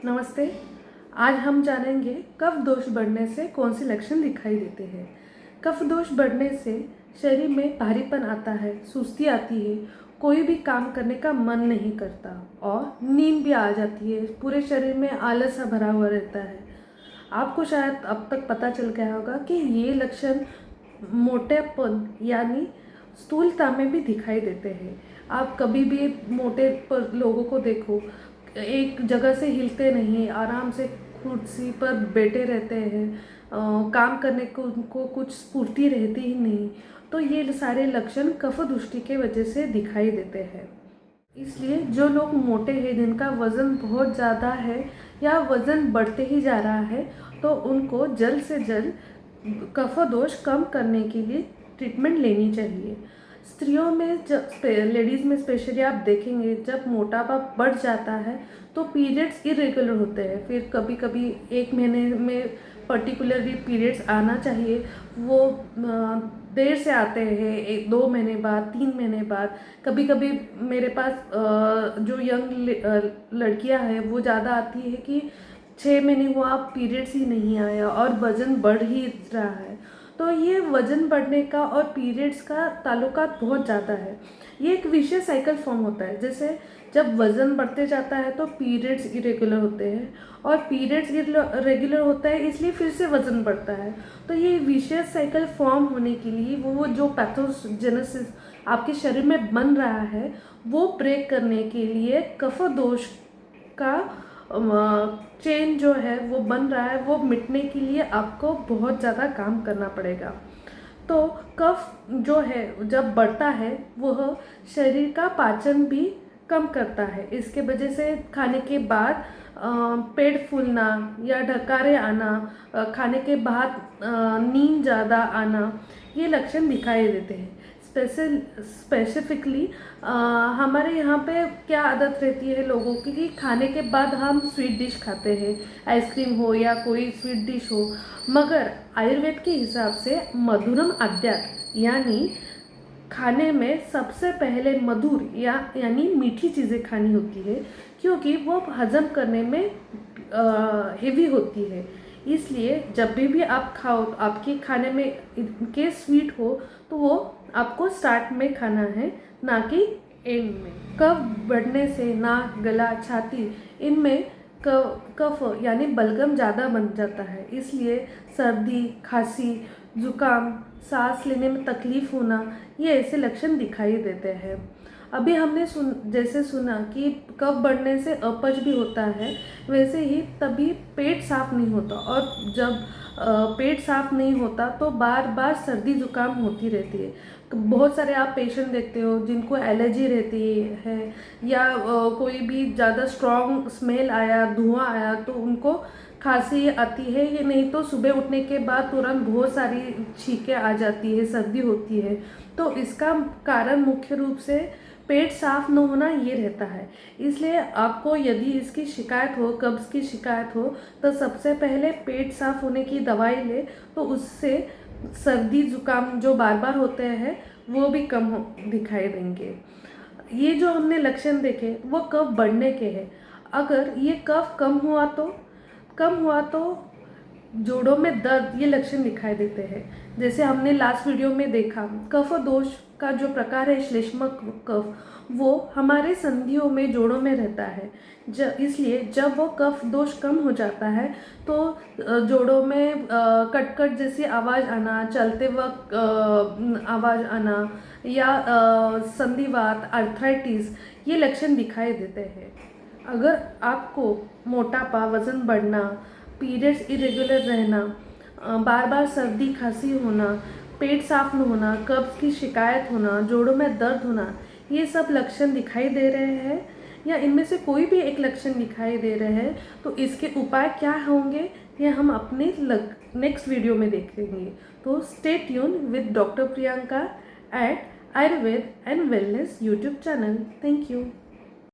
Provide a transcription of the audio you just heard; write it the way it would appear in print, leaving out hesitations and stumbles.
नमस्ते। आज हम जानेंगे कफ दोष बढ़ने से कौन से लक्षण दिखाई देते हैं। कफ दोष बढ़ने से शरीर में भारीपन आता है, सुस्ती आती है, कोई भी काम करने का मन नहीं करता और नींद भी आ जाती है। पूरे शरीर में आलस सा भरा हुआ रहता है। आपको शायद अब तक पता चल गया होगा कि ये लक्षण मोटेपन यानी स्थूलता में भी दिखाई देते हैं। आप कभी भी मोटे लोगों को देखो, एक जगह से हिलते नहीं, आराम से कुर्सी पर बैठे रहते हैं, काम करने को उनको कुछ स्फूर्ति रहती ही नहीं। तो ये सारे लक्षण कफदुष्टि के वजह से दिखाई देते हैं। इसलिए जो लोग मोटे हैं, जिनका वज़न बहुत ज़्यादा है या वज़न बढ़ते ही जा रहा है, तो उनको जल्द से जल्द कफदोष कम करने के लिए ट्रीटमेंट लेनी चाहिए। स्त्रियों में जब लेडीज़ में स्पेशली आप देखेंगे, जब मोटापा बढ़ जाता है तो पीरियड्स इरेगुलर होते हैं। फिर कभी कभी एक महीने में पर्टिकुलरली पीरियड्स आना चाहिए, वो देर से आते हैं, 2 महीने बाद, 3 महीने बाद। कभी कभी मेरे पास जो यंग लड़कियां हैं वो ज़्यादा आती है कि 6 महीने हुआ पीरियड्स ही नहीं आया और वज़न बढ़ ही रहा है। तो ये वज़न बढ़ने का और पीरियड्स का ताल्लुकात बहुत ज़्यादा है। ये एक विशेष साइकिल फॉर्म होता है। जैसे जब वज़न बढ़ते जाता है तो पीरियड्स इरेगुलर होते हैं और पीरियड्स रेगुलर होता है, इसलिए फिर से वज़न बढ़ता है। तो ये विशेष साइकिल फॉर्म होने के लिए वो जो पैथोजेनेसिस आपके शरीर में बन रहा है, वो ब्रेक करने के लिए कफदोष का चेन जो है वो बन रहा है, वो मिटने के लिए आपको बहुत ज़्यादा काम करना पड़ेगा। तो कफ जो है जब बढ़ता है वह शरीर का पाचन भी कम करता है। इसके वजह से खाने के बाद पेट फूलना या ढकारे आना, खाने के बाद नींद ज़्यादा आना, ये लक्षण दिखाई देते हैं। स्पेसिफिकली हमारे यहाँ पे क्या आदत रहती है लोगों की कि खाने के बाद हम स्वीट डिश खाते हैं, आइसक्रीम हो या कोई स्वीट डिश हो। मगर आयुर्वेद के हिसाब से मधुरम आद्यात यानी खाने में सबसे पहले मधुर यानी मीठी चीज़ें खानी होती है, क्योंकि वो हजम करने में हेवी होती है। इसलिए जब भी आप खाओ तो आपके खाने में इनके स्वीट हो तो वो आपको स्टार्ट में खाना है, ना कि एंड में। कफ बढ़ने से नाक, गला, छाती इनमें कफ यानी बलगम ज़्यादा बन जाता है। इसलिए सर्दी, खांसी, जुकाम, सांस लेने में तकलीफ होना, ये ऐसे लक्षण दिखाई देते हैं। अभी हमने जैसे सुना कि कफ बढ़ने से अपच भी होता है, वैसे ही तभी पेट साफ नहीं होता, और जब पेट साफ नहीं होता तो बार बार सर्दी जुकाम होती रहती है। बहुत सारे आप पेशेंट देखते हो जिनको एलर्जी रहती है, या कोई भी ज़्यादा स्ट्रॉन्ग स्मेल आया, धुआं आया तो उनको खांसी आती है। ये नहीं तो सुबह उठने के बाद तुरंत बहुत सारी छींकें आ जाती है, सर्दी होती है। तो इसका कारण मुख्य रूप से पेट साफ न होना ये रहता है। इसलिए आपको यदि इसकी शिकायत हो, कब्ज़ की शिकायत हो, तो सबसे पहले पेट साफ होने की दवाई ले, तो उससे सर्दी जुकाम जो बार बार होते हैं वो भी कम दिखाई देंगे। ये जो हमने लक्षण देखे वो कफ बढ़ने के हैं। अगर ये कफ कम हुआ तो जोड़ों में दर्द, ये लक्षण दिखाई देते हैं। जैसे हमने लास्ट वीडियो में देखा, कफ दोष का जो प्रकार है श्लेष्मक कफ, वो हमारे संधियों में, जोड़ों में रहता है। इसलिए जब वो कफ दोष कम हो जाता है तो जोड़ों में कटकट जैसी आवाज़ आना, चलते वक्त आवाज़ आना, या संधिवात, आर्थराइटिस, ये लक्षण दिखाई देते हैं। अगर आपको मोटापा, वज़न बढ़ना, पीरियड्स इरेगुलर रहना, बार बार सर्दी खांसी होना, पेट साफ न होना, कब्ज़ की शिकायत होना, जोड़ों में दर्द होना, ये सब लक्षण दिखाई दे रहे हैं, या इनमें से कोई भी एक लक्षण दिखाई दे रहे हैं, तो इसके उपाय क्या होंगे ये हम अपने नेक्स्ट वीडियो में देखेंगे। तो stay tune with doctor Priyanka at Ayurveda and wellness YouTube channel. Thank you.